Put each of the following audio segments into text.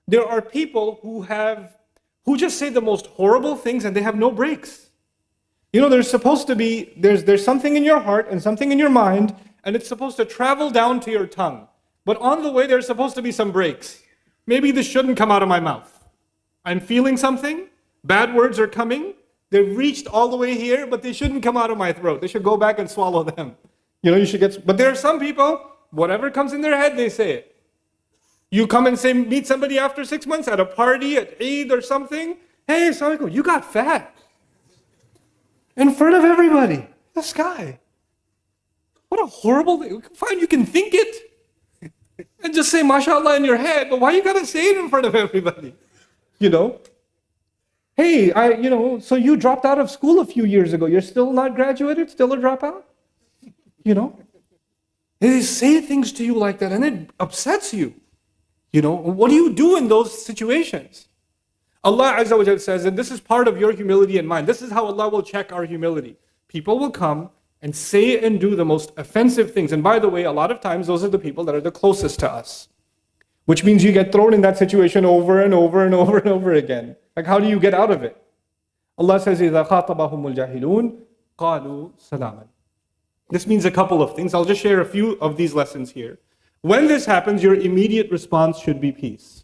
There are people who just say the most horrible things and they have no breaks. There's supposed to be, there's something in your heart and something in your mind, and it's supposed to travel down to your tongue. But on the way, there's supposed to be some breaks. Maybe this shouldn't come out of my mouth. I'm feeling something, bad words are coming, they've reached all the way here, but they shouldn't come out of my throat. They should go back and swallow them. But there are some people, whatever comes in their head, they say it. You come and meet somebody after 6 months at a party, at Eid or something. Hey, assalamu alaikum, you got fat. In front of everybody. This guy. What a horrible thing. Fine, you can think it. And just say mashallah in your head, but why you gotta say it in front of everybody? Hey, so you dropped out of school a few years ago. You're still not graduated? Still a dropout? They say things to you like that and it upsets you. What do you do in those situations? Allah Azza wa Jalla says, and this is part of your humility and mine. This is how Allah will check our humility. People will come and say and do the most offensive things. And by the way, a lot of times those are the people that are the closest to us. Which means you get thrown in that situation over and over and over and over again. Like, how do you get out of it? Allah says, إِذَا خَاطَبَهُمُ الْجَاهِلُونَ قَالُوا سَلَامًا. This means a couple of things. I'll just share a few of these lessons here. When this happens, your immediate response should be peace.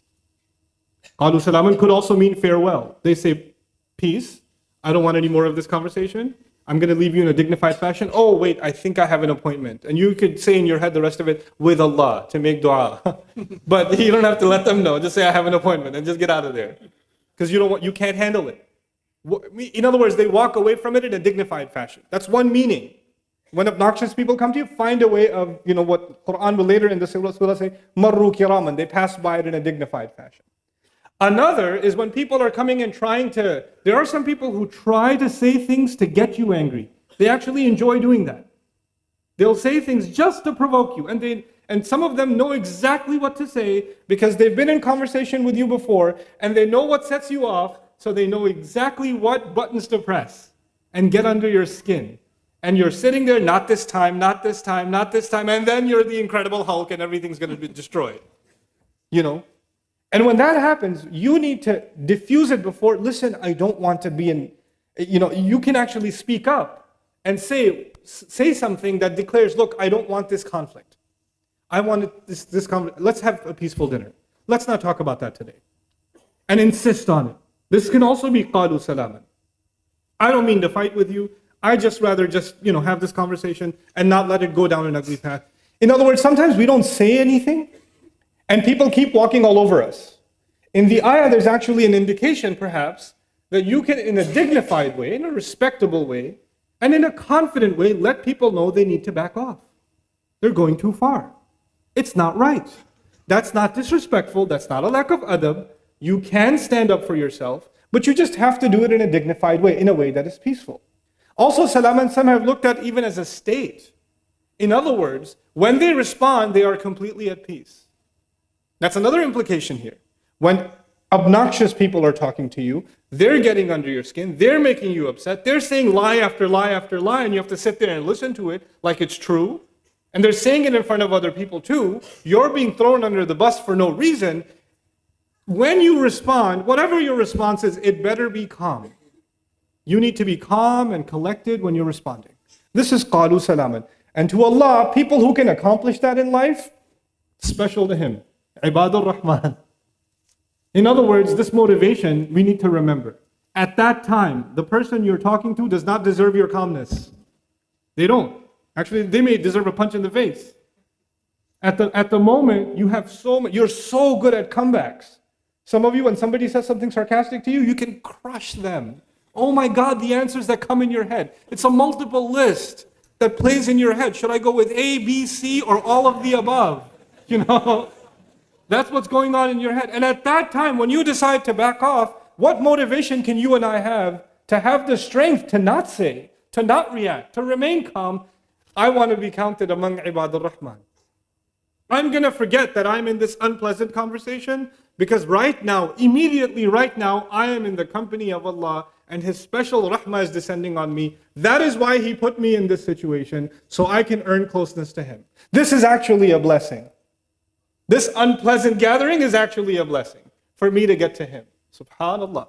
قَالُوا سَلَامًا could also mean farewell. They say, peace, I don't want any more of this conversation. I'm going to leave you in a dignified fashion. Oh, wait, I think I have an appointment. And you could say in your head the rest of it, with Allah, to make dua. But you don't have to let them know. Just say, I have an appointment, and just get out of there. Because you can't handle it. In other words, they walk away from it in a dignified fashion. That's one meaning. When obnoxious people come to you, find a way of, what Quran will later in the surah say, marru kiraman, they pass by it in a dignified fashion. Another is when people are coming and there are some people who try to say things to get you angry. They actually enjoy doing that. They'll say things just to provoke you. And some of them know exactly what to say because they've been in conversation with you before and they know what sets you off, so they know exactly what buttons to press and get under your skin. And you're sitting there, not this time, not this time, not this time, and then you're the Incredible Hulk and everything's going to be destroyed. And when that happens, you need to diffuse it before, listen, I don't want to be in, you can actually speak up and say something that declares, look, I don't want this conflict. I want this conflict. Let's have a peaceful dinner. Let's not talk about that today. And insist on it. This can also be qalu salaman. I don't mean to fight with you. I just rather have this conversation and not let it go down an ugly path. In other words, sometimes we don't say anything and people keep walking all over us. In the ayah, there's actually an indication, perhaps, that you can, in a dignified way, in a respectable way, and in a confident way, let people know they need to back off. They're going too far. It's not right. That's not disrespectful. That's not a lack of adab. You can stand up for yourself, but you just have to do it in a dignified way, in a way that is peaceful. Also, salam and some have looked at even as a state. In other words, when they respond, they are completely at peace. That's another implication here. When obnoxious people are talking to you, they're getting under your skin, they're making you upset, they're saying lie after lie after lie, and you have to sit there and listen to it like it's true. And they're saying it in front of other people too. You're being thrown under the bus for no reason. When you respond, whatever your response is, it better be calm. You need to be calm and collected when you're responding. This is qalu salaman. And to Allah, people who can accomplish that in life, special to Him. Ibadur Rahman. In other words, this motivation we need to remember. At that time, the person you're talking to does not deserve your calmness. They don't. Actually, they may deserve a punch in the face. At the moment, you're so good at comebacks. Some of you, when somebody says something sarcastic to you, you can crush them. Oh my God, the answers that come in your head. It's a multiple list that plays in your head. Should I go with A, B, C, or all of the above? That's what's going on in your head. And at that time, when you decide to back off, what motivation can you and I have to have the strength to not say, to not react, to remain calm? I want to be counted among Ibadur Rahman. I'm going to forget that I'm in this unpleasant conversation because right now, immediately right now, I am in the company of Allah and His special rahmah is descending on me. That is why He put me in this situation, so I can earn closeness to Him. This is actually a blessing. This unpleasant gathering is actually a blessing. for me to get to him. Subhanallah.